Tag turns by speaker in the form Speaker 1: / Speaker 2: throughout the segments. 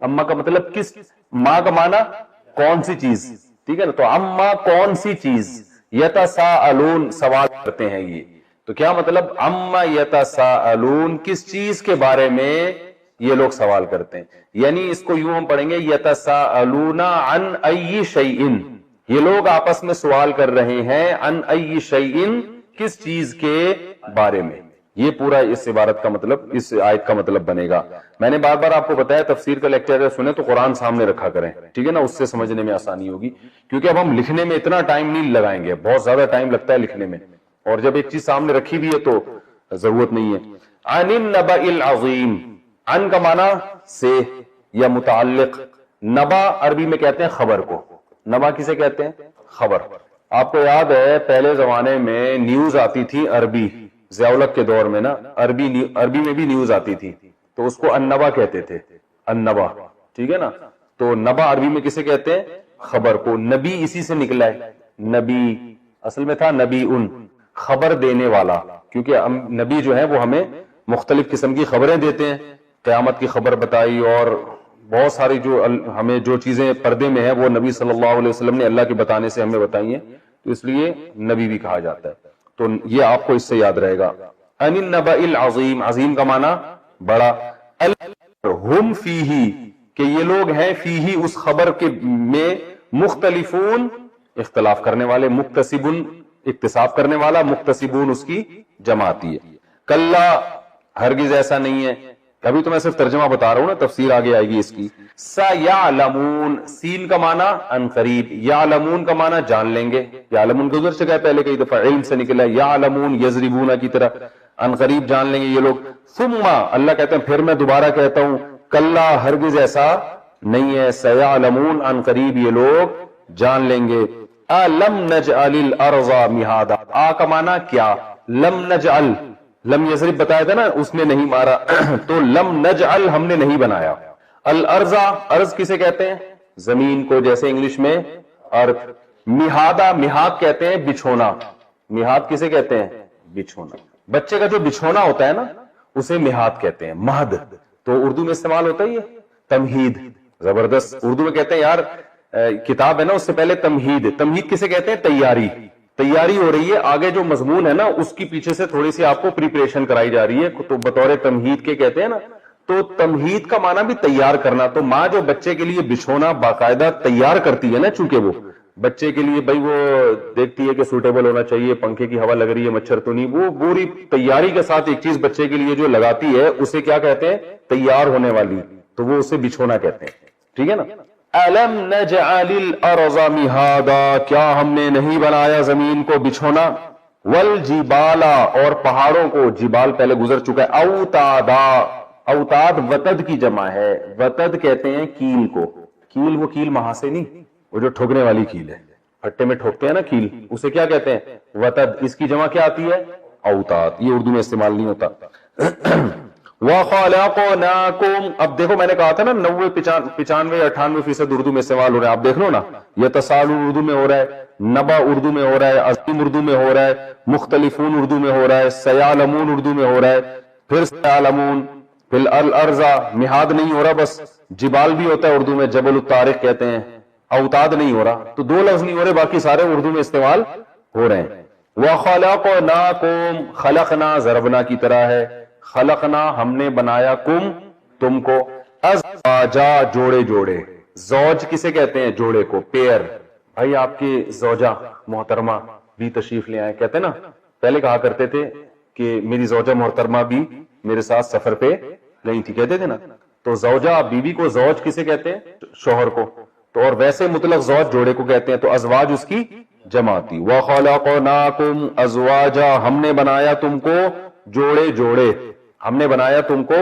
Speaker 1: اما کا مطلب کس, ما کا معنی کون سی چیز, ٹھیک ہے نا, تو اما کون سی چیز, یتساءلون سوال کرتے ہیں یہ, تو کیا مطلب اما یتساءلون کس چیز کے بارے میں یہ لوگ سوال کرتے ہیں, یعنی اس کو یوں ہم پڑھیں گے یتساءلون عن ای شیء, یہ لوگ آپس میں سوال کر رہے ہیں عن ای شیء کس چیز کے بارے میں. یہ پورا اس عبارت کا مطلب, اس آیت کا مطلب بنے گا. میں نے بار بار آپ کو بتایا تفسیر کا لیکچر اگر سنیں تو قرآن سامنے رکھا کریں, ٹھیک ہے نا, اس سے سمجھنے میں آسانی ہوگی, کیونکہ اب ہم لکھنے میں اتنا ٹائم نہیں لگائیں گے, بہت زیادہ ٹائم لگتا ہے لکھنے میں, اور جب ایک چیز سامنے رکھی بھی ہے تو ضرورت نہیں ہے. عن النبأ العظیم, عن کا معنی سے یا متعلق, نبا عربی میں کہتے ہیں خبر کو, نبا کسے کہتے ہیں, خبر. آپ کو یاد ہے پہلے زمانے میں نیوز آتی تھی عربی, ضیاء الحق کے دور میں نا عربی میں بھی نیوز آتی تھی, تو اس کو النبا کہتے تھے, النبا, ٹھیک ہے نا. تو نبا عربی میں کسے کہتے ہیں, خبر کو. نبی اسی سے نکلا ہے, نبی اصل میں تھا نبی ان, خبر دینے والا, کیونکہ نبی جو ہے وہ ہمیں مختلف قسم کی خبریں دیتے ہیں, قیامت کی خبر بتائی اور بہت ساری جو ہمیں جو چیزیں پردے میں ہیں وہ نبی صلی اللہ علیہ وسلم نے اللہ کے بتانے سے ہمیں بتائی ہیں, تو اس لیے نبی بھی کہا جاتا ہے. تو یہ آپ کو اس سے یاد رہے گا. ان النبأ العظیم, عظیم کا معنی بڑا, ہم فیہ کہ یہ لوگ ہیں, فیہ اس خبر کے میں, مختلفون اختلاف کرنے والے, مکتسبون اکتساب کرنے والا, مکتسبون اس کی جمع آتی ہے. کلا ہرگز ایسا نہیں ہے, ابھی تو میں صرف ترجمہ بتا رہا ہوں نا, تفسیر آگے آئے گی اس کی. سیعلمون, سین کا معنی ان قریب, یعلمون کا معنی جان لیں گے, یعلمون گزر چکا ہے پہلے کئی دفعہ, علم سے نکلا, یعلمون یضربون کی طرح, ان قریب جان لیں گے یہ لوگ. ثم اللہ کہتے ہیں پھر میں دوبارہ کہتا ہوں, کلا ہرگز ایسا نہیں ہے, سیعلمون ان قریب یہ لوگ جان لیں گے. لم نجعل الارض مہادا, آ کا معنی کیا, لم نجعل, لم یضرب بتایا تھا نا, اس نے نہیں مارا, تو لم نجعل ہم نے نہیں بنایا. الارض, ارض کسے کہتے ہیں, زمین کو, جیسے انگلش میں ارتھ. مہادا, مہاد کہتے ہیں بچھونا, مہاد کسے کہتے ہیں, بچھونا. بچے کا جو بچھونا ہوتا ہے نا اسے مہاد کہتے ہیں, مہد. تو اردو میں استعمال ہوتا ہے یہ تمہید, زبردست. اردو میں کہتے ہیں یار کتاب ہے نا اس سے پہلے تمہید, تمہید کسے کہتے ہیں, تیاری, تیاری ہو رہی ہے, آگے جو مضمون ہے نا اس کی پیچھے سے تھوڑی سی آپ کو پریپریشن کرائی جا رہی ہے, تو بطور تمہید کے کہتے ہیں نا. تو تمہید کا معنی بھی تیار کرنا. تو ماں جو بچے کے لیے بچھونا باقاعدہ تیار کرتی ہے نا, چونکہ وہ بچے کے لیے بھائی وہ دیکھتی ہے کہ سوٹیبل ہونا چاہیے, پنکھے کی ہوا لگ رہی ہے, مچھر تو نہیں, وہ پوری تیاری کے ساتھ ایک چیز بچے کے لیے جو لگاتی ہے اسے کیا کہتے ہیں, تیار ہونے والی, تو وہ اسے بچھونا کہتے ہیں, ٹھیک ہے نا. الم نجعل الارض مہادا, کیا ہم نے نہیں بنایا زمین کو بچھونا, والجبال اور پہاڑوں کو, جبال پہلے گزر چکا ہے, اوتادا, اوتاد وتد کی جمع ہے, وتد کہتے ہیں کیل کو, کیل وہ کیل محاسے نہیں, وہ جو ٹھوکنے والی کیل ہے, پھٹے میں ٹھوکتے ہیں نا کیل, اسے کیا کہتے ہیں, وتد. اس کی جمع کیا آتی ہے, اوتاد. یہ اردو میں استعمال نہیں ہوتا. وَخَلَقْنَاكُمْ, اب دیکھو میں نے کہا تھا نا 95-98% اردو میں استعمال ہو رہا ہے, آپ دیکھ لو نا, یتساءلون اردو میں ہو رہا ہے, نبا اردو میں ہو رہا ہے, عظیم اردو میں ہو رہا ہے, مختلفون اردو میں ہو رہا ہے, سیعلمون اردو میں ہو رہا ہے, پھر سیعلمون, پھر الارض, مہاد نہیں ہو رہا, بس جبال بھی ہوتا ہے اردو میں, جبل الطارق کہتے ہیں, اوتاد نہیں ہو رہا, تو دو لفظ نہیں ہو رہے, باقی سارے اردو میں استعمال ہو رہے ہیں. وَخَلَقْنَاكُمْ, خلقنا ضربنا کی طرح ہے, خلقنا ہم نے بنایا, کم تم کو, ازواجا جوڑے جوڑے, زوج کسے کہتے ہیں, جوڑے کو, پیئر. بھائی آپ کی زوجہ محترمہ بھی تشریف لے آئے, کہتے ہیں نا, پہلے کہا کرتے تھے کہ میری زوجہ محترمہ بھی میرے ساتھ سفر پہ نہیں تھی, کہتے تھے نا. تو زوجہ بیوی کو, زوج کسے کہتے ہیں, شوہر کو, تو اور ویسے مطلق زوج جوڑے کو کہتے ہیں, تو ازواج اس کی جمع تھی. وَخَلَقْنَاكُمْ أَزْوَاجًا, ہم نے بنایا تم کو جوڑے جوڑے, ہم نے بنایا تم کو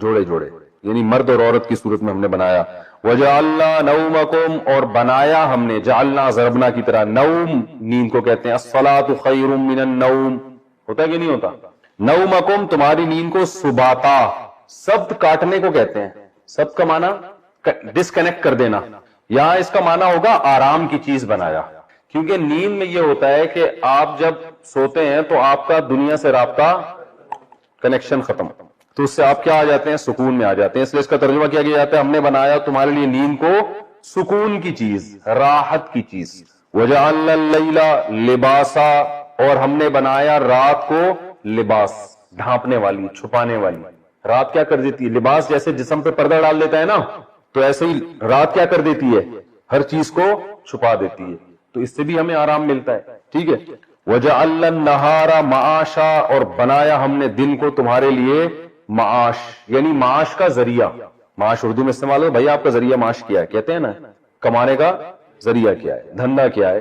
Speaker 1: جوڑے جوڑے, یعنی مرد اور عورت کی صورت میں ہم نے بنایا. وَجَعَلْنَا نَوْمَكُمْ, اور بنایا ہم نے, جعلنا ضربنا کی طرح, نوم نیند کو کہتے ہیں, الصَّلَاةُ خَيْرٌ مِّنَ النَّوْمِ, ہوتا ہے کہ نہیں ہوتا, نومکم تمہاری نیند کو, سباتا سبت کاٹنے کو کہتے ہیں, سبت کا معنی ڈسکنیکٹ کر دینا, یہاں اس کا معنی ہوگا آرام کی چیز بنایا, کیونکہ نیند میں یہ ہوتا ہے کہ آپ جب سوتے ہیں تو آپ کا دنیا سے رابطہ, کنیکشن ختم, تو اس سے آپ کیا آ جاتے ہیں؟ سکون میں آ جاتے ہیں. اس لیے اس کا ترجمہ کیا گیا جاتا ہے ہم نے بنایا تمہارے لیے نیند کو سکون کی چیز، راحت کی چیز. وَجَعَلْنَا اللَّيْلَ لِبَاسًا، اور ہم نے بنایا رات کو لباس، ڈھانپنے والی، چھپانے والی. رات کیا کر دیتی ہے؟ لباس جیسے جسم پہ پردہ ڈال دیتا ہے نا، تو ایسے ہی رات کیا کر دیتی ہے؟ ہر چیز کو چھپا دیتی ہے. تو اس سے بھی ہمیں آرام ملتا ہے. ٹھیک ہے. وَجَعَلْنَا النَّهَارَ مَعَاشًا، اور بنایا ہم نے دن کو تمہارے لیے معاش، یعنی معاش کا ذریعہ. معاش اردو میں استعمال ہو، بھائی آپ کا ذریعہ معاش کیا ہے کہتے ہیں نا، کمانے کا ذریعہ کیا ہے، دھندا کیا ہے.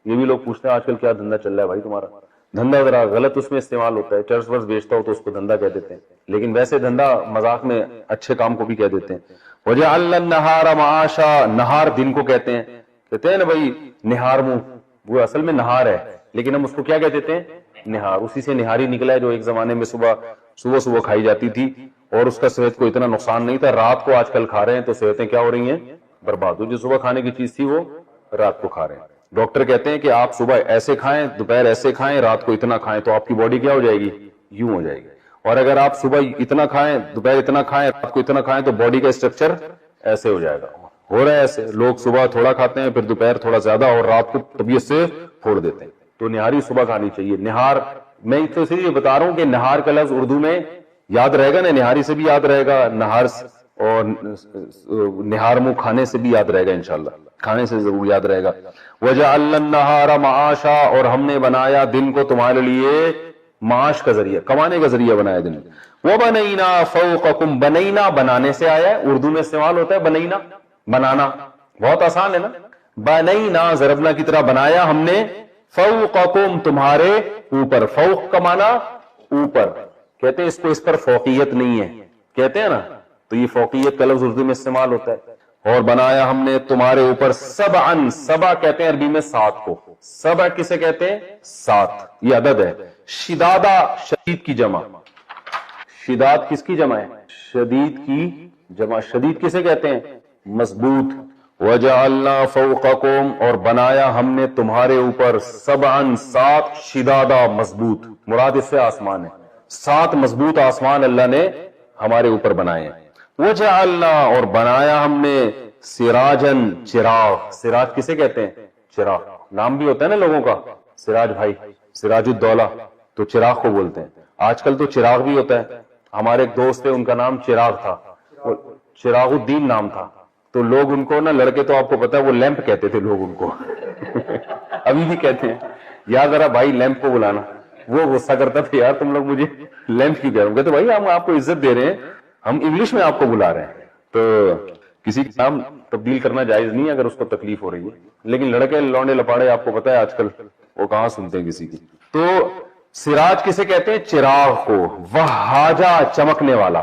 Speaker 1: یہ بھی لوگ پوچھتے ہیں آج کل کیا دھندا چل رہا ہے بھائی تمہارا. دھندا ذرا غلط اس میں استعمال ہوتا ہے. چرس ورس بیچتا ہو تو اس کو دھندا کہہ دیتے ہیں، لیکن ویسے دھندا مذاق میں اچھے کام کو بھی کہہ دیتے ہیں. وَجَعَلْنَا النَّهَارَ مَعَاشًا، نہار دن کو کہتے ہیں. کہتے ہیں نا بھائی نہار منہ، وہ اصل میں نہار ہے لیکن ہم اس کو کیا کہتے ہیں؟ نہار. اسی سے نہاری نکلا ہے جو ایک زمانے میں صبح کھائی جاتی تھی اور اس کا صحت کو اتنا نقصان نہیں تھا. رات کو آج کل کھا رہے ہیں تو صحتیں کیا ہو رہی ہیں؟ برباد. جو صبح کھانے کی چیز تھی وہ رات کو کھا رہے ہیں. ڈاکٹر کہتے ہیں کہ آپ صبح ایسے کھائیں، دوپہر ایسے کھائیں، رات کو اتنا کھائیں، تو آپ کی باڈی کیا ہو جائے گی؟ یوں ہو جائے گی. اور اگر آپ صبح اتنا کھائیں، دوپہر اتنا کھائیں، رات کو اتنا کھائیں، تو باڈی کا اسٹرکچر ایسے ہو جائے گا. ہو رہا ہے ایسے. لوگ صبح تھوڑا کھاتے ہیں، پھر دوپہر تھوڑا زیادہ، اور رات کو طبیعت سے پھوڑ دیتے ہیں. تو نہاری صبح کھانی چاہیے. نہار میں تو اسی لیے بتا رہا ہوں کہ نہار کا لفظ اردو میں یاد رہے گا نا، نہاری سے بھی یاد رہے گا، نہار اور نہار منہ کھانے سے بھی یاد رہے گا انشاءاللہ، کھانے سے ضرور یاد رہے گا. وَجَعَلْنَا النَّهَارَ مَعَاشًا، اور ہم نے بنایا دن کو تمہارے لیے معاش کا ذریعہ، کمانے کا ذریعہ بنایا دن. وَبَنَيْنَا فَوْقَكُمْ، بنینا بنانے سے آیا ہے، اردو میں استعمال ہوتا ہے بنینا، بنانا. بہت آسان ہے نا. بنینا ضربنا کی طرح بنایا ہم نے، فوقکم تمہارے اوپر. فوق کا معنی اوپر. کہتے ہیں اس پر فوقیت نہیں ہے، کہتے ہیں نا، تو یہ فوقیت کا لفظ اردو میں استعمال ہوتا ہے. اور بنایا ہم نے تمہارے اوپر سبعن، سبع کہتے ہیں عربی میں 7 کو. سبع کسے کہتے ہیں؟ 7. یہ عدد ہے. شدادہ شدید کی جمع. شداد کس کی جمع ہے؟ شدید کی جمع. شدید کسے کہتے ہیں؟ مضبوط. وَجَعَلْنَا فَوْقَكُمْ، اور بنایا ہم نے تمہارے اوپر سبعن 7 شدادہ مضبوط. مراد اس سے آسمان ہے. 7 مضبوط آسمان اللہ نے ہمارے اوپر بنائے ہیں. وَجَعَلْنَا، اور بنایا ہم نے سراجن چراغ. سراج کسے کہتے ہیں؟ چراغ. نام بھی ہوتا ہے نا لوگوں کا، سراج بھائی، سراج الدولہ، تو چراغ کو بولتے ہیں. آج کل تو چراغ بھی ہوتا ہے. ہمارے ایک دوست تھے، ان کا نام چراغ تھا، چراغ الدین نام تھا. تو لوگ ان کو نا، لڑکے تو آپ کو پتا ہے وہ لیمپ کہتے تھے لوگ ان کو ابھی بھی کہتے ہیں. یار ذرا بھائی لیمپ کو بلانا. وہ غصہ کرتا تھا، یار تم لوگ مجھے لیمپ کی کہہ رہے ہو. کہتے بھائی ہم آپ کو عزت دے رہے ہیں، ہم انگلش میں آپ کو بلا رہے ہیں. تو کسی کا نام تبدیل کرنا جائز نہیں ہے اگر اس کو تکلیف ہو رہی ہے. لیکن لڑکے لونڈے لپاڑے آپ کو پتا ہے آج کل وہ کہاں سنتے ہیں کسی کی. تو سراج کسے کہتے ہیں؟ چراغ کو. وہاجا چمکنے والا.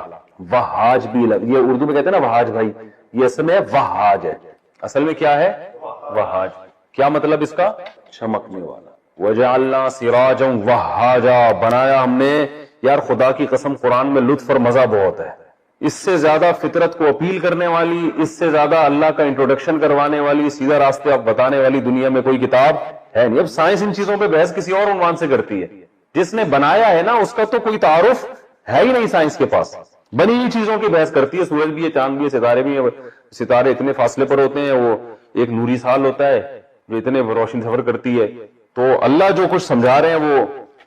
Speaker 1: وہاج بھی یہ اردو میں کہتے ہیں نا وہاج بھائی، یہ اصل میں وہاج ہے. اصل میں کیا ہے؟ وہاج. کیا مطلب اس کا؟ چمکنے والا. وَجَعَلْنَا سِرَاجًا وَهَّاجًا، بنایا ہم نے. یار خدا کی قسم قرآن میں لطف اور مزہ بہت ہے. اس سے زیادہ فطرت کو اپیل کرنے والی، اس سے زیادہ اللہ کا انٹروڈکشن کروانے والی، سیدھا راستے اب بتانے والی دنیا میں کوئی کتاب ہے نہیں. اب سائنس ان چیزوں پہ بحث کسی اور عنوان سے کرتی ہے. جس نے بنایا ہے نا اس کا تو کوئی تعارف ہے ہی نہیں سائنس کے پاس. بنی ہوئی چیزوں کی بحث کرتی ہے. سورج بھی ہے، چاند بھی ہے، ستارے بھی ہیں. ستارے اتنے فاصلے پر ہوتے ہیں، وہ ایک نوری سال ہوتا ہے جو اتنے روشن سفر کرتی ہے. تو اللہ جو کچھ سمجھا رہے ہیں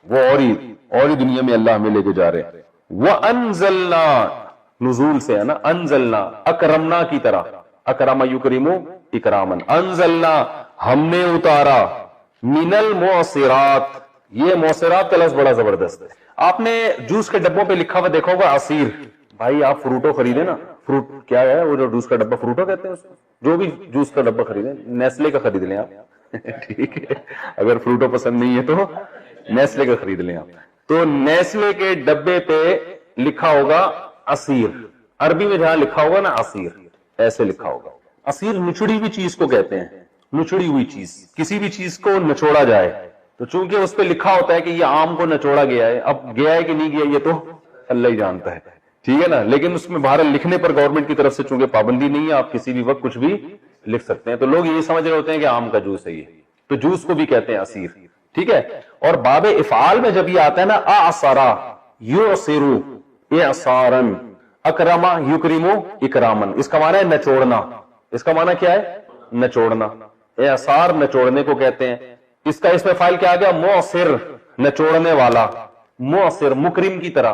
Speaker 1: وہ اور ہی دنیا میں اللہ ہمیں لے کے جا رہے ہیں. وَأَنزَلْنَا، نزول سے ہے نا، انزلنا اکرمنا کی طرح، اکرم یکرم اکرامن. انزلنا ہم نے اتارا، من المعصرات. یہ معصرات کا لفظ بڑا زبردست ہے. آپ نے جوس کے ڈبوں پہ لکھا ہوا دیکھا ہوگا عصیر. بھائی آپ فروٹو خریدیں نا، فروٹ کیا ہے وہ جو جوس کا ڈبہ فروٹو کہتے ہیں اس کو. جو بھی جوس کا ڈبہ خریدیں، نیسلے کا خرید لیں آپ ٹھیک ہے. اگر فروٹو پسند نہیں ہے تو نیسلے کا خرید لیں آپ. تو نیسلے کے ڈبے پہ لکھا ہوگا عصیر. عربی میں جہاں لکھا ہوگا نا عصیر، ایسے لکھا ہوگا. عصیر نچڑی ہوئی چیز کو کہتے ہیں. نچڑی ہوئی چیز، کسی بھی چیز کو نچوڑا جائے تو چونکہ اس پہ لکھا ہوتا ہے کہ یہ آم کو نچوڑا گیا ہے. اب گیا ہے کہ نہیں گیا یہ تو اللہ ہی جانتا ہے، ٹھیک ہے نا. لیکن اس میں بہرحال لکھنے پر گورنمنٹ کی طرف سے چونکہ پابندی نہیں ہے، آپ کسی بھی وقت کچھ بھی لکھ سکتے ہیں. تو لوگ یہ سمجھ رہے ہوتے ہیں کہ آم کا جوس ہے یہ، تو جوس کو بھی کہتے ہیں عصیر، ٹھیک ہے. اور باب افعال میں جب یہ آتا ہے نا اعصرا یعصر، اعصارن، اکرما یکرمو اکرامن، اس کا معنی ہے نچوڑنا. اس کا معنی کیا ہے؟ نچوڑنا. اعصار نچوڑنے کو کہتے ہیں. اس کا اسم فاعل کیا آ گیا؟ معصر، نچوڑنے والا. معصر مکرم کی طرح،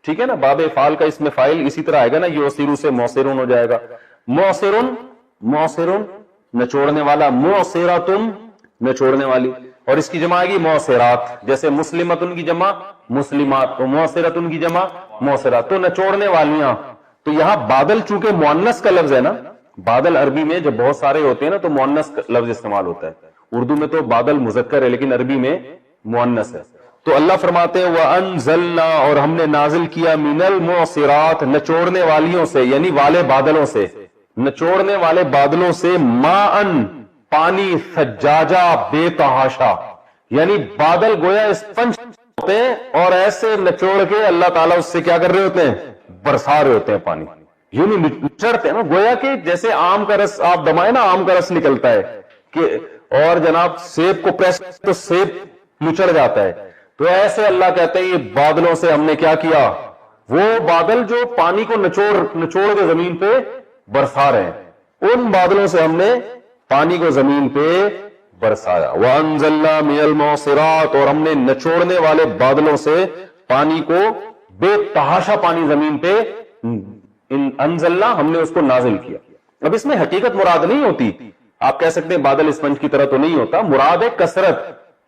Speaker 1: ٹھیک ہے نا. باب افعال کا اسم فاعل اسی طرح آئے گا نا، یوسرو سے معصرون ہو جائے گا. معصرن، معصرن نچوڑنے والا. معصرتن نچوڑنے والی. اور اس کی جمع آئے گی معصرات، جیسے مسلمتن کی جمع مسلمات، تو معصرتن کی جمع معصرات، تو نچوڑنے والیاں. تو یہاں بادل چونکہ مؤنث کا لفظ ہے نا، بادل عربی میں جب بہت سارے ہوتے ہیں نا تو مؤنث لفظ استعمال ہوتا ہے. اردو میں تو بادل مذکر ہے لیکن عربی میں مؤنث ہے. تو اللہ فرماتے ہیں وَأَنزَلْنَا، اور ہم نے نازل کیا، مِنَ الْمُعْصِرَاتِ نچوڑنے والیوں سے، یعنی والے بادلوں سے، نچوڑنے والے بادلوں سے، مَاءً پانی، ثجاجہ بے تحاشا، یعنی بادل گویا اسپنج ہوتے ہیں اور ایسے نچوڑ کے اللہ تعالیٰ اس سے کیا کر رہے ہوتے ہیں؟ برسا رہے ہوتے ہیں پانی. یوں نہیں نچڑتے ہیں نا، گویا کہ جیسے آم کا رس آپ دمائیں نا، آم کا رس نکلتا ہے کہ، اور جناب سیب کو پریس تو سیب نچڑ جاتا ہے. تو ایسے اللہ کہتے ہیں یہ بادلوں سے ہم نے کیا کیا؟ وہ بادل جو پانی کو نچوڑ کے زمین پہ برسا رہے ہیں، ان بادلوں سے ہم نے پانی کو زمین پہ برسایا. وَأَنزَلْنَا مِنَ الْمُعْصِرَاتِ، اور ہم نے نچوڑنے والے بادلوں سے پانی کو بے تحاشا پانی زمین پہ انزلنا، ہم نے اس کو نازل کیا. اب اس میں حقیقت مراد نہیں ہوتی، آپ کہہ سکتے ہیں بادل اسپنج کی طرح تو نہیں ہوتا، مراد ہے کثرت.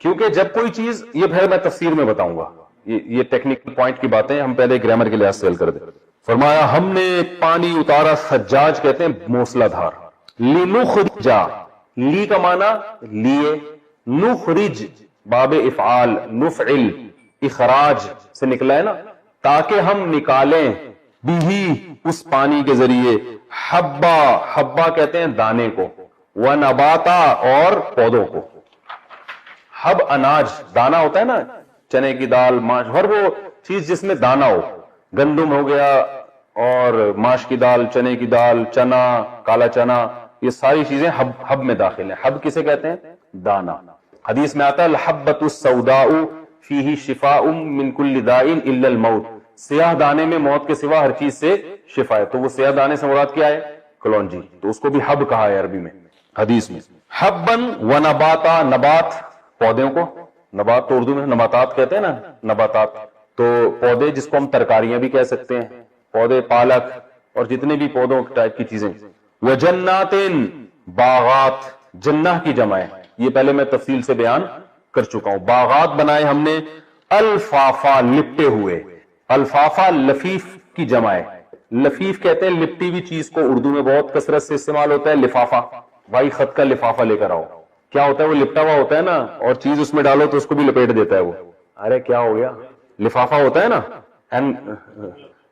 Speaker 1: کیونکہ جب کوئی چیز، یہ پھر میں تفسیر میں بتاؤں گا، یہ ٹیکنیکل پوائنٹ کی باتیں ہم پہلے گرامر کے لحاظ سے حل کر دیں. فرمایا ہم نے پانی اتارا، سجاج کہتے ہیں موسلا دھار. لِنُخْرِجَ، لی کا معنی لیے، نخرج باب افعال، نفعل اخراج سے نکلا ہے نا، تاکہ ہم نکالیں، بھی اس پانی کے ذریعے، حبا، حبا کہتے ہیں دانے کو، ونباتا اور پودوں کو. حب اناج، دانا ہوتا ہے نا، چنے کی دال، ماش، ہر وہ چیز جس میں دانا ہو، گندم ہو گیا اور ماش کی دال، چنے کی دال، چنا، کالا چنا، یہ ساری چیزیں حب میں داخل ہیں. حب کسے کہتے ہیں؟ دانا. حدیث میں آتا ہے الحبۃ السوداء فیہ شفاء من کل داء الا الموت، سیاہ دانے میں موت کے سوا ہر چیز سے شفا ہے. تو وہ سیاہ دانے سے مراد کیا ہے؟ کلونجی. تو اس کو بھی حب کہا ہے عربی میں حدیث میں. حبن ونباتا، نبات پودوں کو، نبات تو اردو میں نباتات کہتے ہیں نا، نباتات تو پودے جس کو ہم ترکاریاں بھی کہہ سکتے ہیں، پودے پالک اور جتنے بھی پودوں ٹائپ کی چیزیں. وجنات، باغات، جنہ کی جمع ہے، یہ پہلے میں تفصیل سے بیان کر چکا ہوں. باغات بنائے ہم نے، الفافا لپٹے ہوئے، الفافا لفیف کی جمع ہے. لفیف کہتے ہیں لپٹی ہوئی چیز کو، اردو میں بہت کثرت سے استعمال ہوتا ہے لفافہ. بھائی خط کا لفافہ لے کر آؤ، کیا ہوتا ہے؟ وہ لپٹا ہوا ہوتا ہے نا، اور چیز اس میں ڈالو تو اس کو بھی لپیٹ دیتا ہے وہ. ارے کیا ہو گیا؟ لفافہ ہوتا ہے نا،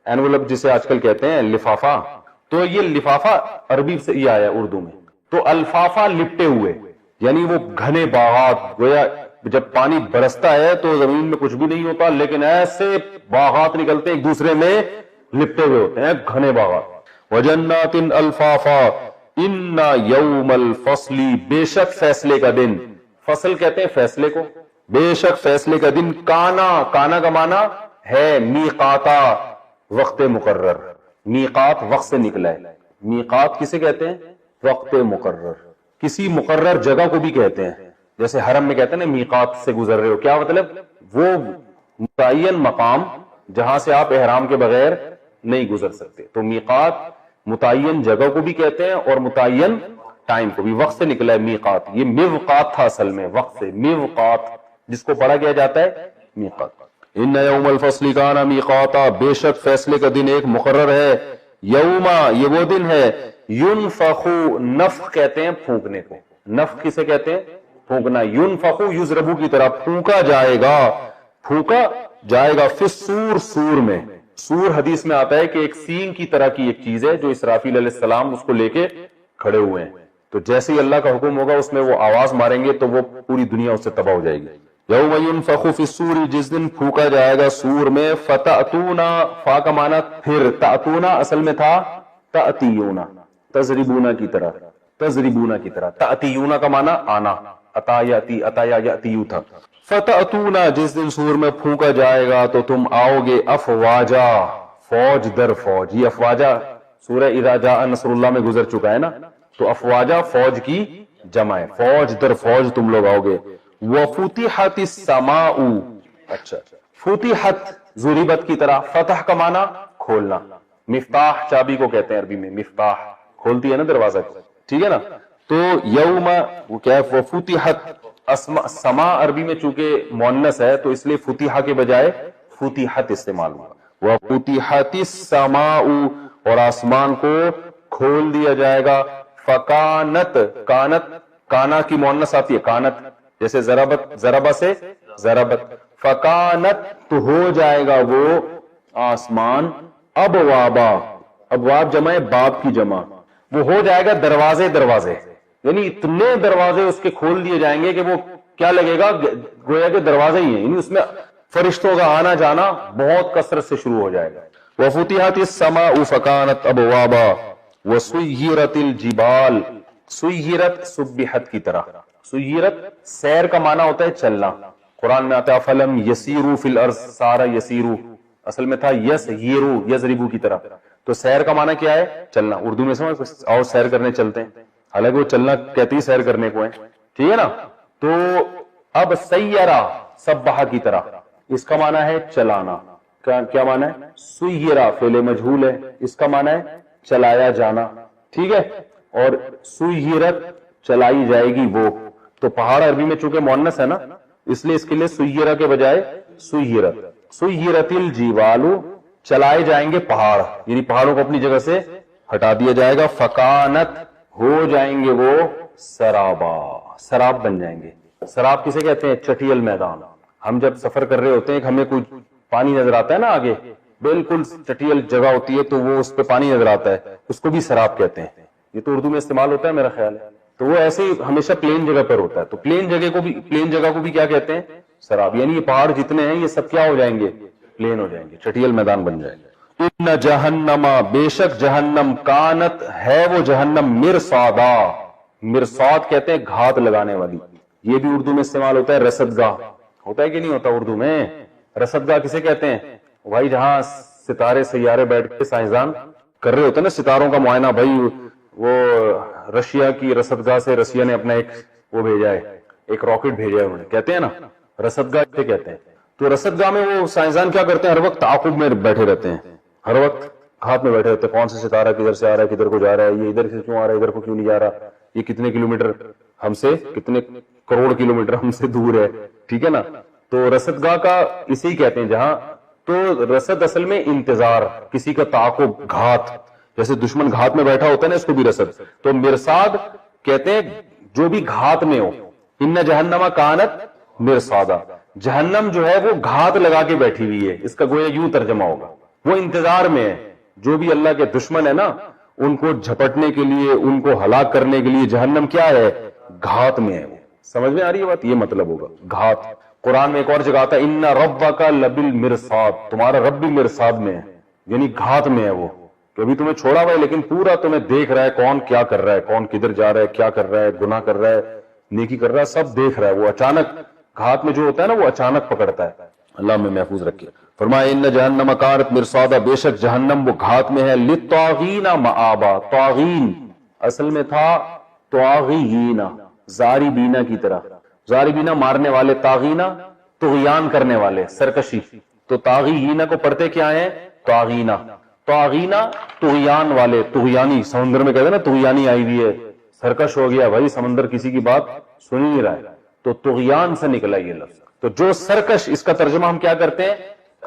Speaker 1: اینولپ جسے آج کل کہتے ہیں، لفافہ. تو یہ لفافہ عربی سے یہ آیا اردو میں. تو الفافہ لپٹے ہوئے، یعنی وہ گھنے باغات، گویا جب پانی برستا ہے تو زمین میں کچھ بھی نہیں ہوتا، لیکن ایسے باغات نکلتے ایک دوسرے میں لپٹے ہوئے ہوتے ہیں، گھنے باغات. وجنات الفافا ان یوم الفصل، بے شک فیصلے کا دن، فصل کہتے ہیں فیصلے کو، بے شک فیصلے کا دن، کانا، کانا کا معنی ہے میقاتا، وقت مقرر. میقات وقت سے نکلا ہے. میقات کسے کہتے ہیں؟ وقت مقرر. کسی مقرر جگہ کو بھی کہتے ہیں، جیسے حرم میں کہتے ہیں نا میقات سے گزر رہے ہو. کیا مطلب؟ وہ متعین مقام جہاں سے آپ احرام کے بغیر نہیں گزر سکتے. تو میقات متعین جگہ کو بھی کہتے ہیں اور متعین ٹائم کو بھی. وقت سے نکلا ہے میقات. یہ میوقات تھا اصل میں، وقت سے میوقات جس کو پڑھا کیا جاتا ہے میقات. ان یوم الفصل کان میقاتا، بے شک فیصلے کا دن ایک مقرر ہے. یوما، یہ وہ دن ہے، ینفخ، نفخ کہتے ہیں پھونکنے کو. نفخ کسے کہتے ہیں؟ پھونکنا. ینفخ یضربو کی طرح پھونکا جائے گا، پھونکا جائے گا، فی الصور، سور میں. سور حدیث میں آتا ہے کہ ایک سینگ کی طرح کی ایک چیز ہے جو اسرافیل علیہ السلام اس کو لے کے کھڑے ہوئے ہیں. تو جیسے ہی اللہ کا حکم ہوگا اس میں وہ آواز ماریں گے تو وہ پوری دنیا اس سے تباہ ہو جائے گی. یوم ینفخ فی الصور، جس دن پھونکا جائے گا سور میں. فتأتونا، فا کا معنی پھر، تأتونا اصل میں تھا تأتیونا، تضربونا کی طرح، تضربونا کی طرح. تأتیونا کا معنی آنا، اتا یاتی، اتا یاتیو تھا. فتأتونا، جس دن سور میں پھونکا جائے گا تو تم آؤ گے، افواجا، فوج در فوج. یہ افواجہ سورہ اذا جاء نصر اللہ میں گزر چکا ہے نا, تو افواجہ فوج کی جمع ہے, فوج در فوج تم لوگ آؤ گے. وفتحت السماء, اچھا فتحت ضربت کی طرح, فتح کا معنی کھولنا, مفتاح چابی کو کہتے ہیں عربی میں, مفتاح کھولتی ہے نا دروازہ, ٹھیک ہے نا. تو یوم وہ کیا ہے, وفتحت سما عربی میں چونکہ مؤنث ہے تو اس لیے فتحہ کے بجائے فتحت استعمال ہوا. وفتحت السماء, اور آسمان کو کھول دیا جائے گا. فکانت, کانت کانا کی مؤنث آتی ہے کانت, جیسے ضربت ضربہ سے ضربت, فکانت تو ہو جائے گا وہ آسمان ابوابا, ابواب جمع ہے باب کی جمع, وہ ہو جائے گا دروازے دروازے, یعنی اتنے دروازے اس کے کھول دیے جائیں گے کہ وہ کیا لگے گا گویا کہ دروازے ہی ہیں, یعنی اس میں فرشتوں کا آنا جانا بہت کثرت سے شروع ہو جائے گا. وفتحت السماء فکانت ابوابا وسیرت الجبال, سیرت سبحت کی طرح, سیرت سیر کا معنی ہوتا ہے چلنا, قرآن میں آتا ہے فلم یسیرو فی الارض, سارا یسیرو اصل میں تھا یسیرو یضربو کی طرح, تو سیر کا معنی کیا ہے چلنا. اردو میں سمجھ اور سیر کرنے چلتے ہیں, حالانکہ وہ چلنا کہتی ہے سیر کرنے کو ہے, ٹھیک ہے نا. تو اب سیرہ سبحہ کی طرح, اس کا معنی ہے چلانا, کیا معنی ہے, سیرہ فعل مجہول ہے, اس کا معنی ہے چلایا جانا, ٹھیک ہے. اور سیرت چلائی جائے گی وہ, تو پہاڑ عربی میں چونکہ مؤنث ہے نا اس لیے اس کے لیے سیرہ کے بجائے سیرت. سیرت الجبال, چلائے جائیں گے پہاڑ, یعنی پہاڑوں کو اپنی جگہ سے ہٹا دیا جائے گا. فکانت, ہو جائیں گے وہ سرابا, سراب بن جائیں گے. سراب کسے کہتے ہیں, چٹیل میدان. ہم جب سفر کر رہے ہوتے ہیں ہمیں کوئی پانی نظر آتا ہے نا آگے, بالکل چٹیل جگہ ہوتی ہے تو وہ اس پہ پانی نظر آتا ہے, اس کو بھی سراب کہتے ہیں. یہ تو اردو میں استعمال ہوتا ہے میرا خیال ہے. تو وہ ایسے ہی ہمیشہ پلین جگہ پر ہوتا ہے, تو پلین جگہ کو بھی کیا کہتے ہیں سراب. یعنی یہ پہاڑ جتنے ہیں یہ سب کیا ہو جائیں گے, پلین ہو جائیں گے, چٹیل میدان بن جائیں گے. ان جہنم, بے شک جہنم, کانت ہے وہ جہنم, مرصادا, مرصاد کہتے ہیں گھات لگانے والی. یہ بھی اردو میں استعمال ہوتا ہے رصدگاہ, ہوتا ہے کہ نہیں ہوتا اردو میں, رصدگاہ کسے کہتے ہیں بھائی, جہاں ستارے سیارے بیٹھ کے سائنسدان کر رہے ہوتے ہیں نا ستاروں کا معائنہ. بھائی وہ رشیا کی رصدگاہ سے رشیا نے اپنا ایک وہ بھیجا ہے, ایک راکٹ بھیجا ہے انہوں نے, کہتے ہیں نا رصدگاہ سے کہتے ہیں. تو رصدگاہ میں وہ سائنسدان کیا کرتے ہیں, ہر وقت تعاقب میں بیٹھے رہتے ہیں, ہر وقت ہاتھ میں بیٹھے رہتے ہیں, کون سے ستارہ کدھر سے آ رہا ہے, کدھر کو جا رہا ہے, یہ ادھر سے کیوں آ رہا ہے, ادھر کو کیوں نہیں جا رہا, یہ کتنے کلومیٹر ہم سے, کتنے کروڑ کلومیٹر ہم سے دور ہے, ٹھیک ہے نا. تو رصدگاہ کا اسی کہتے ہیں جہاں, تو رصد اصل میں انتظار, کسی کا تعاقب, گھات, جیسے دشمن گھات میں بیٹھا ہوتا ہے نا اس کو بھی رصد. تو مرصاد کہتے ہیں جو بھی گھات میں ہو. ان جہنم کانت مرصادا, جہنم جو ہے وہ گھات لگا کے بیٹھی ہوئی ہے, اس کا گویا یوں ترجمہ ہوگا, وہ انتظار میں ہے. جو بھی اللہ کے دشمن ہے نا ان کو جھپٹنے کے لیے, ان کو ہلاک کرنے کے لیے جہنم کیا ہے, گھات میں ہے. سمجھ میں آ رہی ہے بات, یہ مطلب ہوگا گھات. قرآن میں ایک اور جگہ آتا ہے ان ربک لبالمرصاد, تمہارا رب بھی مرصاد میں ہے, یعنی گھات میں ہے وہ, کہ ابھی تمہیں چھوڑا ہوا ہے لیکن پورا تمہیں دیکھ رہا ہے, کون کیا کر رہا ہے, کون کدھر جا رہا ہے, کیا کر رہا ہے, گناہ کر رہا ہے, نیکی کر رہا ہے, سب دیکھ رہا ہے. وہ اچانک گھات میں جو ہوتا ہے نا وہ اچانک پکڑتا ہے. اللہ میں محفوظ رکھے. فرمایا ان جہنم کانت مرصادا, بے شک جہنم وہ گھات میں ہے. للطاغین مآبا, طاغین اصل میں تھا طاغین, زاربینا کی طرح, زاربینا مارنے والے, طاغینا طغیان کرنے والے, سرکشی. تو طاغینا کو پڑھتے کیا ہیں, طاغینا, طاغینا طغیان والے, طغیانی. سمندر میں کہتے ہیں نا طغیانی آئی ہوئی ہے, سرکش ہو گیا بھائی, سمندر کسی کی بات سن ہی نہیں رہا ہے, تو طغیان سے نکلا یہ لفظ. تو جو سرکش, اس کا ترجمہ ہم کیا کرتے ہیں,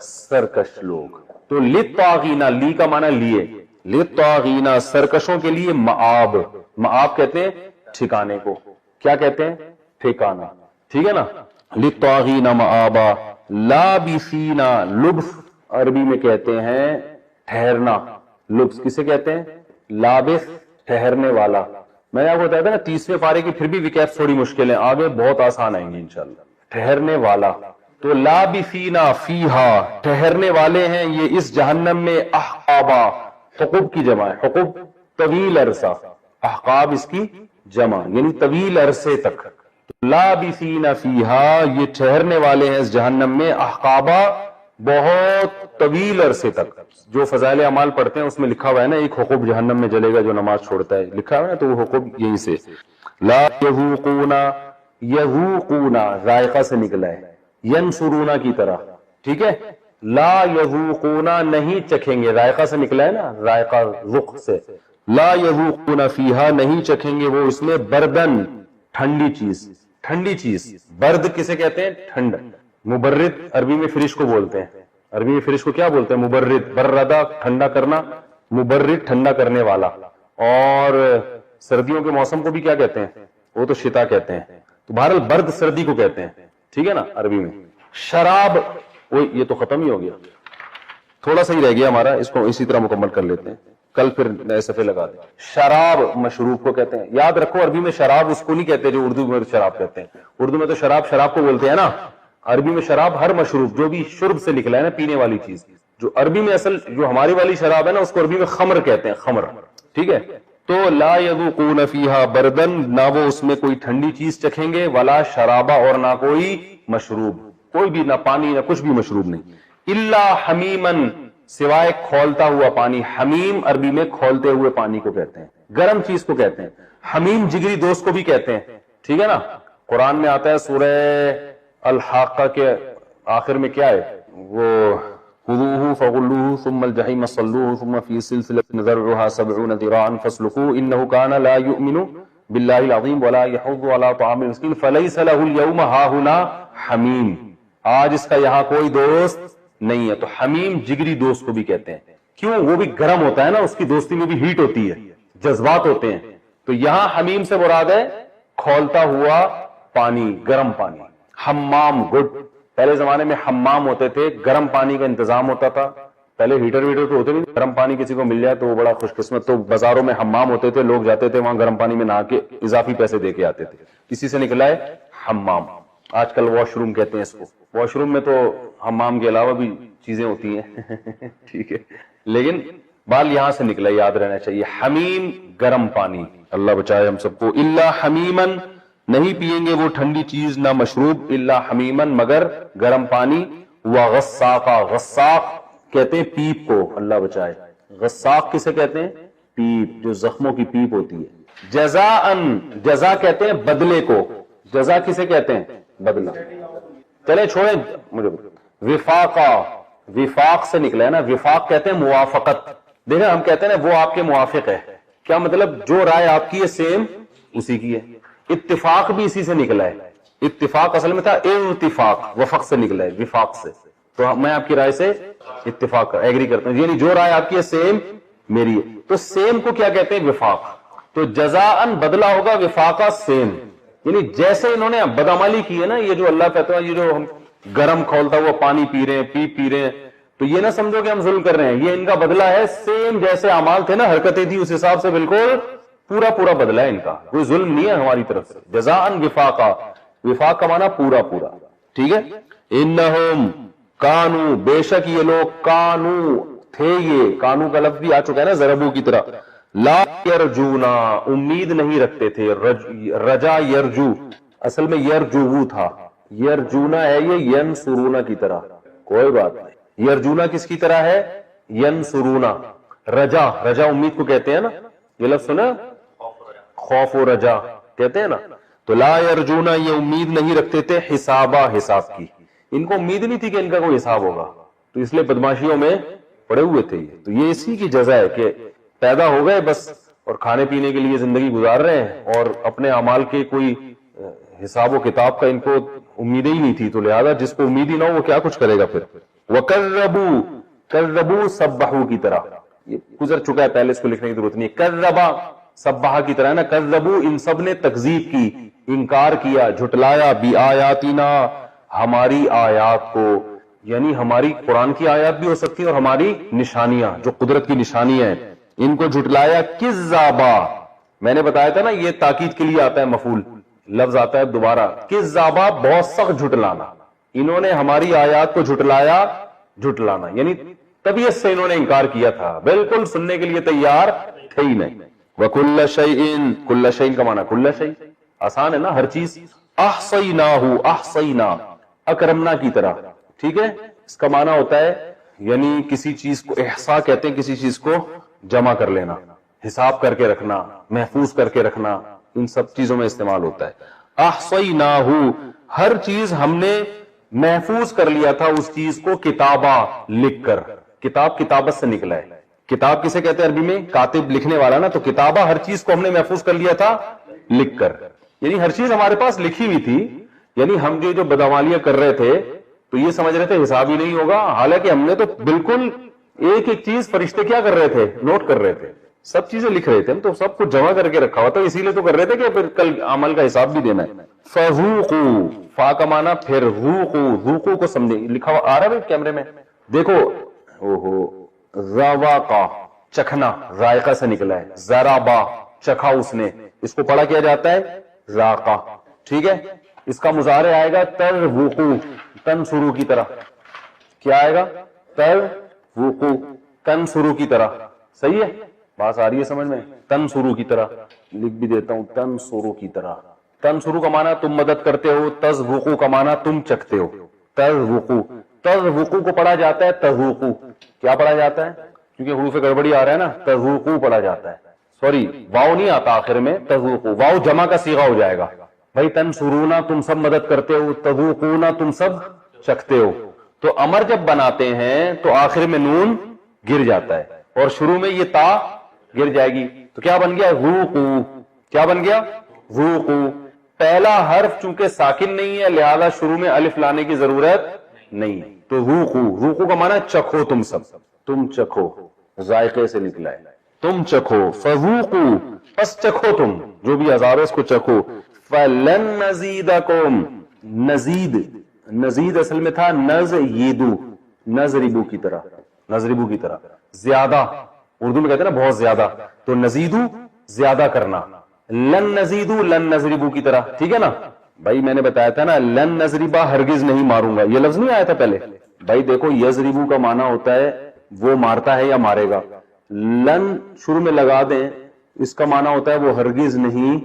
Speaker 1: سرکش لوگ. تو للطاغینا, لی کا معنی لیے, للطاغینا سرکشوں کے لیے, مآب, مآب کہتے ہیں ٹھکانے کو, کیا کہتے ہیں, ٹھکانا, ٹھیک ہے نا. للطاغین مآبا, لابثینا, لبث عربی میں کہتے ہیں ٹھہرنا, لبث کسے کہتے ہیں, لابث ٹھہرنے والا. میں نے آپ کو بتایا تھا نا 30ویں پارے کی پھر بھی وکیپ تھوڑی مشکل ہے, آگے بہت آسان آئیں گے انشاءاللہ. ٹھہرنے والا, تو لابثینا فیہا, ٹھہرنے والے ہیں یہ اس جہنم میں. احقابا, حقوب کی جمع ہے, حقوب طویل عرصہ, احقاب اس کی جمع یعنی طویل عرصے تک. لابثین فیہا, یہ ٹھہرنے والے ہیں اس جہنم میں. احقابا, بہت طویل عرصے تک. جو فضائل اعمال پڑھتے ہیں اس میں لکھا ہوا ہے نا ایک حقوق جہنم میں جلے گا جو نماز چھوڑتا ہے, لکھا ہوا ہے نا, تو وہ حقوق یہیں سے. لا یذوقون, یذوقون ذائقہ سے نکلا ہے, ینصرون کی طرح, ٹھیک ہے. لا یذوقون نہیں چکھیں گے, ذائقہ سے نکلا ہے نا, ذائقہ ذوق سے. لا یذوقون فیہا نہیں چکھیں گے وہ اس میں بردن ٹھنڈی چیز. ٹھنڈی چیز, برد کسے کہتے ہیں؟ ٹھنڈ. مبرد عربی میں فریش کو بولتے ہیں. عربی میں فریش کو کیا بولتے ہیں؟ مبرد. بردا ٹھنڈا کرنا, مبرد ٹھنڈا کرنے والا. اور سردیوں کے موسم کو بھی کیا کہتے ہیں؟ وہ تو شتا کہتے ہیں. تو بہرحال برد سردی کو کہتے ہیں, ٹھیک ہے نا عربی میں. شراب, یہ تو ختم ہی ہو گیا, تھوڑا سا ہی رہ گیا ہمارا, اس کو اسی طرح مکمل کر لیتے ہیں, کل پھر نئے صفحے لگا دیں. شراب مشروب کو کہتے ہیں. یاد رکھو عربی میں شراب اس کو نہیں کہتے جو اردو میں شراب کہتے ہیں. اردو میں تو شراب شراب کو بولتے ہیں نا, عربی میں شراب ہر مشروب جو بھی شرب سے نکلا ہے نا, پینے والی چیز. جو عربی میں اصل جو ہماری والی شراب ہے نا اس کو عربی میں خمر کہتے ہیں, خمر, ٹھیک ہے. تو لا یذوقون فیہا بردن, نہ وہ اس میں کوئی ٹھنڈی چیز چکھیں گے, ولا شرابا اور نہ کوئی مشروب, کوئی بھی, نہ پانی نہ کچھ بھی مشروب نہیں. الا حمیمن سوائے کھولتا ہوا پانی. حمیم عربی میں کھولتے ہوئے پانی کو کہتے ہیں, گرم چیز کو کہتے ہیں. حمیم جگری دوست کو بھی کہتے ہیں, ٹھیک ہے نا. قرآن میں آتا ہے سورہ الحاقہ کے آخر میں کیا ہے, وہ خذوہ فغلوہ ثم الجحیم صلوہ ثم فی سلسلۃ ذرعها 70 ذراعا فاسلکوہ انہ کان لا یؤمن باللہ العظیم ولا یحض علی طعام المسکین فلیس لہ اليوم ہاہنا حمیم. آج اس کا یہاں کوئی دوست نہیں ہے. تو حمیم جگری دوست کو بھی کہتے ہیں. کیوں؟ وہ بھی گرم ہوتا ہے نا, اس کی دوستی میں بھی ہیٹ ہوتی ہے, جذبات ہوتے ہیں. تو یہاں حمیم سے مراد ہے کھولتا ہوا پانی, گرم پانی. حمام, گڈ. پہلے زمانے میں حمام ہوتے تھے, گرم پانی کا انتظام ہوتا تھا. پہلے ہیٹر ویٹر تو ہوتے نہیں, گرم پانی کسی کو مل جائے تو وہ بڑا خوش قسمت. تو بازاروں میں حمام ہوتے تھے, لوگ جاتے تھے وہاں گرم پانی میں نہا کے اضافی پیسے دے کے آتے تھے. اسی سے نکلا ہے حمام. آج کل واش روم کہتے ہیں اس کو. واش روم میں تو حمام کے علاوہ بھی چیزیں ہوتی ہیں, ٹھیک ہے, لیکن بال یہاں سے نکلا, یاد رہنا چاہیے. حمیم گرم پانی, اللہ بچائے ہم سب کو. الا حمیمن نہیں پیئیں گے وہ ٹھنڈی چیز نہ مشروب, الا حمیمن مگر گرم پانی. وغساقا, غساق کہتے ہیں پیپ کو, اللہ بچائے. غساق کسے کہتے ہیں؟ پیپ, جو زخموں کی پیپ ہوتی ہے. جزاءن, جزا کہتے ہیں بدلے کو. جزا کسے کہتے ہیں؟ بدلہ. چلیں چھوڑیں مجھے. وفاقا, وفاق سے نکلا ہے نا, وفاق کہتے ہیں موافقت. دیکھیں ہم کہتے ہیں نا وہ آپ کے موافق ہے, کیا مطلب جو رائے آپ کی ہے سیم اسی کی ہے. اتفاق بھی اسی سے نکلا ہے. اتفاق اصل میں تھا اتفاق, وفق سے نکلا ہے, وفاق سے. تو میں آپ کی رائے سے اتفاق ایگری کرتا ہوں, یعنی جو رائے آپ کی ہے سیم میری ہے. تو سیم کو کیا کہتے ہیں؟ وفاق. تو جزاءن بدلہ ہوگا, وفاقا سیم. یعنی جیسے انہوں نے بدعملی کی ہے نا, یہ جو اللہ کہتا ہے یہ جو ہم گرم کھولتا ہوا پانی پی رہے ہیں, پی رہے ہیں, تو یہ نہ سمجھو کہ ہم ظلم کر رہے ہیں. یہ ان کا بدلہ ہے, سیم جیسے اعمال تھے نا, حرکتیں تھی, اس حساب سے بالکل پورا بدلہ ہے ان کا, کوئی ظلم نہیں ہے ہماری طرف سے. جزاءن وفاقا, وفاق کا معنی پورا, ٹھیک ہے. انہم کانو, بے شک یہ لوگ, کانو تھے, یہ کانو کا لفظ بھی آ چکا ہے نا ضربو کی طرح. لا یرجونا, امید نہیں رکھتے تھے. رجا یرجو, اصل میں یرجو تھا, یرجونا ہے یہ ینصرونا کی طرح, کوئی بات نہیں. یرجونا کس کی طرح ہے؟ ینصرونا. رجا, رجا امید کو کہتے ہیں نا, یہ لفظ سنا, خوف و رجا کہتے ہیں نا. تو لا یرجونا, یہ امید نہیں رکھتے تھے حسابا, حساب کی. ان کو امید نہیں تھی کہ ان کا کوئی حساب ہوگا, تو اس لیے بدماشیوں میں پڑے ہوئے تھے. تو یہ اسی کی جزا ہے کہ پیدا ہو گئے بس, اور کھانے پینے کے لیے زندگی گزار رہے ہیں, اور اپنے اعمال کے کوئی حساب و کتاب کا ان کو امید ہی نہیں تھی. تو لہذا جس کو امید ہی نہ ہو وہ کیا کچھ کرے گا پھر. وَكَذَّبُوا, کذبوا سبحوا کی طرح, یہ گزر چکا ہے پہلے, اس کو لکھنے کی ضرورت نہیں. کذبا سبحا کی طرح ہے نا. کذبوا, ان سب نے تکذیب کی, انکار کیا, جھٹلایا. بِآیاتنا, ہماری آیات کو, یعنی ہماری قرآن کی آیات بھی ہو سکتی ہیں اور ہماری نشانیاں جو قدرت کی نشانیاں ہیں, ان کو جھٹلایا. کذابا, میں نے بتایا تھا نا یہ تاکید کے لیے آتا ہے, مفعول لفظ آتا ہے دوبارہ. کذابا, بہت سخت جھٹلانا. انہوں نے ہماری آیات کو جھٹلایا, جھٹلانا یعنی طبیعت سے انہوں نے انکار کیا تھا, بالکل سننے کے لیے تیار تھے ہی نہیں. وَكُلَّ شَيْءٍ, کل شیء کا معنی کل شیء, آسان ہے نا ہر چیز. احصیناہ, احصینا, اکرمنا کی طرح, ٹھیک ہے. اس کا معنی ہوتا ہے یعنی کسی چیز کو احصاء کہتے ہیں, کسی چیز کو جمع کر لینا, حساب کر کے رکھنا, محفوظ کر کے رکھنا, ان سب چیزوں میں استعمال ہوتا ہے. احصیناہ, ہر چیز ہم نے محفوظ کر لیا تھا اس چیز کو کتابہ لکھ کر. کتاب کتابت سے نکلا ہے. کتاب کسے کہتے ہیں عربی میں؟ کاتب, لکھنے والا نا. تو کتابہ ہر چیز کو ہم نے محفوظ کر لیا تھا لکھ کر, یعنی ہر چیز ہمارے پاس لکھی ہوئی تھی. یعنی ہم جو بدعمالیاں کر رہے تھے تو یہ سمجھ رہے تھے حساب ہی نہیں ہوگا, حالانکہ ہم نے تو بالکل ایک ایک چیز فرشتے کیا کر رہے تھے؟ نوٹ کر رہے تھے, سب چیزیں لکھ رہے تھے. ہم تو سب کچھ جمع کر کے رکھا ہوا تھا, اسی لیے تو کر رہے تھے کہ پھر کل عمل کا حساب بھی دینا ہے. فذوقوا, فا کا معنی پھر ذوقوا, ذوقوا کو سمجھیں. لکھا ہوا آ رہا ہے کیمرے میں دیکھو, ذواقا چکھنا, ذائقہ سے نکلا ہے. ذرابا چکھا اس نے, اس کو پڑھا کیا جاتا ہے ذاقہ. ٹھیک ہے, اس کا مضارع آئے گا تذوقوا, تنصروا کی طرح. کیا آئے گا؟ تذوقوا, تنصروا کی طرح. صحیح ہے, بات آ رہی ہے سمجھ میں؟ تنصروا کی طرح لکھ بھی دیتا ہوں, تنصروا کی طرح. تنصروا کا معنی تم مدد کرتے ہو, تذوقوا کا معنی تم چکھتے ہو. تذوقوا, تذوقوا کو پڑھا جاتا ہے تذوقوا. کیا پڑھا جاتا ہے؟ کیونکہ حروف گڑبڑی آ رہا ہے نا, تذوقوا پڑھا جاتا ہے. سوری, واو نہیں آتا آخر میں, تذوقوا, واو جمع کا صیغہ ہو جائے گا. بھائی تنصرونا تم سب مدد کرتے ہو, تذوقونا تم سب چکھتے ہو. تو امر جب بناتے ہیں تو آخر میں نون گر جاتا ہے اور شروع میں یہ تا گر جائے گی. تو کیا بن گیا؟ ذوقوا. کیا بن گیا؟ ذوقوا. پہلا حرف چونکہ ساکن نہیں ہے لہذا شروع میں الف لانے کی ضرورت نہیں ہے. تو ذوقوا, ذوقوا کا معنی چکھو, تم سب, تم چکھو, ذائقے سے نکلا ہے, تم چکھو. فذوقوا, پس چکھو تم, جو بھی عذاب ہے اس کو چکھو. فلن نزیدکم, نزید, نزید اصل میں تھا نزیدو, نزربو کی طرح, نزربو کی طرح. زیادہ, اردو میں کہتے ہیں نا بہت زیادہ, تو نزیدو زیادہ کرنا. لن نزیدو, لن نزربو کی طرح. ٹھیک ہے نا بھائی, میں نے بتایا تھا نا لن نزربا, ہرگز نہیں ماروں گا, یہ لفظ نہیں آیا تھا پہلے. بھائی دیکھو, یزربو کا معنی ہوتا ہے وہ مارتا ہے یا مارے گا. لن شروع میں لگا دیں, اس کا معنی ہوتا ہے وہ ہرگز نہیں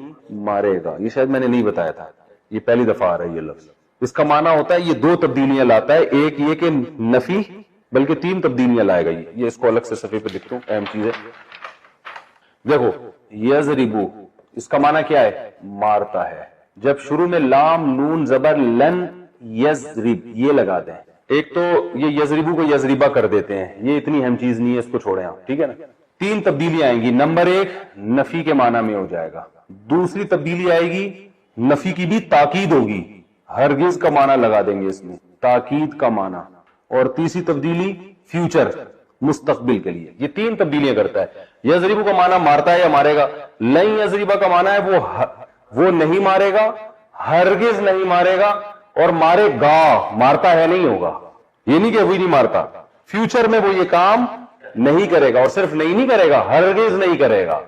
Speaker 1: مارے گا. یہ شاید میں نے نہیں بتایا تھا, یہ پہلی دفعہ آ رہا ہے یہ لفظ. اس کا معنی ہوتا ہے یہ دو تبدیلیاں لاتا ہے, ایک یہ کہ نفی, بلکہ تین تبدیلیاں لائے گا. یہ اس کو الگ سے صفحے پہ لکھتا ہوں, اہم چیز ہے. دیکھو یضربو, اس کا معنی کیا ہے؟ مارتا ہے. جب شروع میں لام نون زبر لن یضرب یہ لگا دیں, ایک تو یہ یضربو کو یضربا کر دیتے ہیں, یہ اتنی اہم چیز نہیں ہے, اس کو چھوڑیں آپ. ٹھیک ہے نا, تین تبدیلیاں آئیں گی. نمبر ایک, نفی کے معنی میں ہو جائے گا. دوسری تبدیلی آئے گی, نفی کی بھی تاکید ہوگی, ہرگز کا معنی لگا دیں گے اس میں, تاکید کا معنی. اور تیسری تبدیلی فیوچر, مستقبل کے لیے. یہ تین تبدیلیاں کرتا ہے. یضربو کا معنی مارتا ہے یا مارے گا. لن یضربا کا معنی ہے وہ نہیں مارے گا, ہرگز نہیں مارے گا, اور مارے گا, مارتا ہے نہیں ہوگا. یہ نہیں کہ وہی نہیں مارتا, فیوچر میں وہ یہ کام نہیں کرے گا, اور صرف نہیں کرے گا, ہرگز نہیں کرے گا.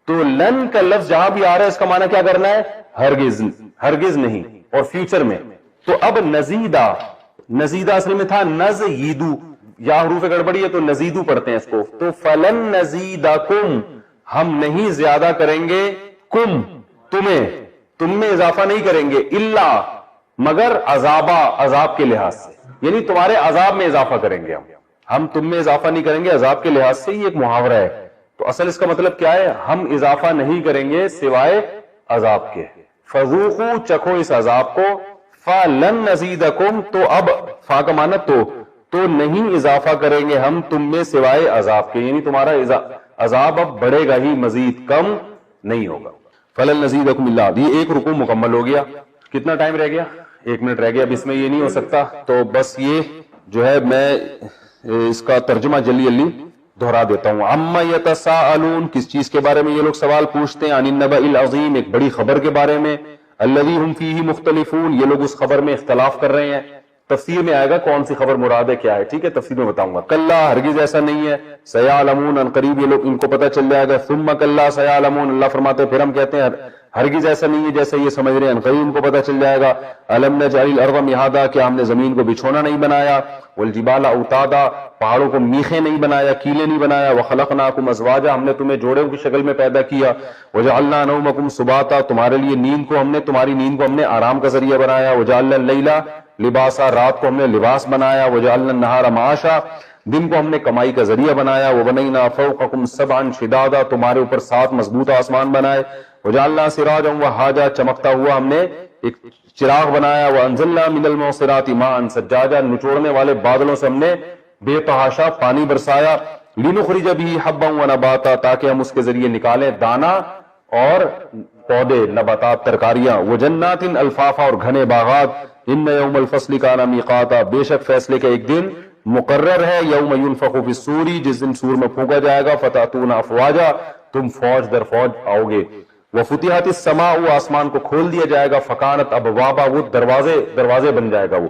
Speaker 1: تو لن کا لفظ جہاں بھی آ رہا ہے اس کا معنی کیا کرنا ہے؟ ہرگز, ہرگز نہیں, اور فیوچر میں. تو اب نزیدہ, نزیدہ اصل میں تھا نزیدو, یا حروف گڑبڑی ہے تو نزیدو پڑھتے ہیں اس کو. تو فلن نزیدکم, ہم نہیں زیادہ کریں گے, کم تمہیں, تم میں اضافہ نہیں کریں گے, الا مگر عذابا, عذاب کے لحاظ سے, یعنی تمہارے عذاب میں اضافہ کریں گے ہم تم میں اضافہ نہیں کریں گے عذاب کے لحاظ سے. یہ ایک محاورہ ہے. تو اصل اس کا مطلب کیا ہے؟ ہم اضافہ نہیں کریں گے سوائے عذاب کے. فذوقوا, چکھو اس عذاب کو. فلن نزیدکم, تو اب فا کا معنی تو نہیں اضافہ کریں گے ہم تم میں سوائے عذاب کے, یعنی تمہارا عذاب اب بڑھے گا ہی, مزید کم نہیں ہوگا. فلن نزیدکم الا, یہ ایک رکوع مکمل ہو گیا. کتنا ٹائم رہ گیا؟ 1 منٹ رہ گیا. اب اس میں یہ نہیں ہو سکتا, تو بس یہ جو ہے میں اس کا ترجمہ جلدی دہرا دیتا ہوں. عما یتساءلون, کس چیز کے بارے میں یہ لوگ سوال پوچھتے ہیں؟ عن النبأ العظیم, ایک بڑی خبر کے بارے میں. الذی هم فیہ مختلفون, یہ لوگ اس خبر میں اختلاف کر رہے ہیں. تفسیر میں آئے گا کون سی خبر مراد ہے, کیا ہے. ٹھیک ہے, تفسیر میں بتاؤں گا. کلا, ہرگز ایسا نہیں ہے. سیعلمون, ان قریب یہ لوگ ان کو پتہ چل جائے گا. ثم کلا سیعلمون, اللہ فرماتے ہیں پھر ہم کہتے ہیں ہرگز ایسا نہیں ہے جیسے یہ سمجھ رہے ہیں, ان قریب ان کو پتہ چل جائے گا. الم نجعل الارض مہادا, کیا ہم نے زمین کو بچھونا نہیں بنایا. والجبال اوتادا, پہاڑوں کو میخیں نہیں بنایا, کیلے نہیں بنایا. وخلقناکم ازواجا, ہم نے تمہیں جوڑوں کی شکل میں پیدا کیا. وجعلنا نومکم سباتا, تمہارے لیے نیند کو ہم نے, تمہاری نیند کو ہم نے آرام کا ذریعہ بنایا. وجعلنا اللیل لباسا، رات کو ہم نے لباس بنایا، وجعلنا النہار معاشا، دن کو ہم نے کمائی کا ذریعہ بنایا، وبنینا فوقکم سبعا شدادا، تمہارے اوپر 7 مضبوط آسمان بنائے، وجعلنا سراجا وہاجا، چمکتا ہوا ہم نے ایک چراغ بنایا، وانزلنا من المعصرات ماء ثجاجا، نچوڑنے والے بادلوں سے ہم نے بے تحاشا پانی برسایا، لنخرج به حبا ونباتا، تاکہ ہم اس کے ذریعے نکالیں دانا اور پودے، نباتات، ترکاریاں، وجنات الفافا، اور گھنے باغات، ان یوم الفصل کان میقاتا، بے شک فیصلے کا ایک دن مقرر ہے، یوم ینفخ فی الصور، جس دن سور میں پھونکا جائے گا، فتاتون افواجا، تم فوج در فوج آؤ گے، وفتحت السماء، آسمان کو کھول دیا جائے گا، فکانت ابوابا، وہ دروازے بن جائے گا وہ،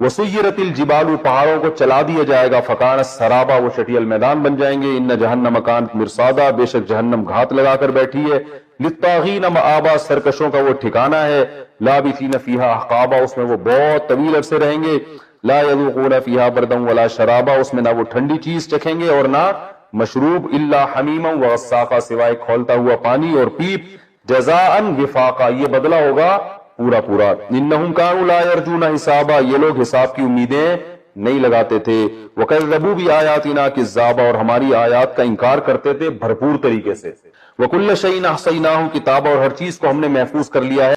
Speaker 1: وسیرت الجبال، پہاڑوں کو چلا دیا جائے گا، فکانت سرابا، وہ شٹیل میدان بن جائیں گے، ان جہنم کانت مرصادا، بے شک جہنم گھات لگا کر بیٹھی ہے، للطاغین مآبا، سرکشوں کا وہ ٹھکانہ ہے، لابثین فیہا احقابا، اس میں وہ بہت طویل عرصے رہیں گے، لا یذوقون فیہا بردا ولا شرابا، اس میں نہ وہ ٹھنڈی چیز چکھیں گے اور نہ مشروب، الا حمیما وغساقا، سوائے کھولتا ہوا پانی اور پیپ، جزاء وفاقا، یہ بدلہ ہوگا پورا پورا، انہم کانوا لا یرجون حسابا، یہ لوگ حساب کی امیدیں نہیں لگاتے تھے، وکذبوا بآیاتنا کذابا، اور ہماری آیات کا انکار کرتے تھے بھرپور طریقے سے، وکل شیء احصیناہ کتابا، اور ہر چیز کو ہم نے محفوظ کر لیا ہے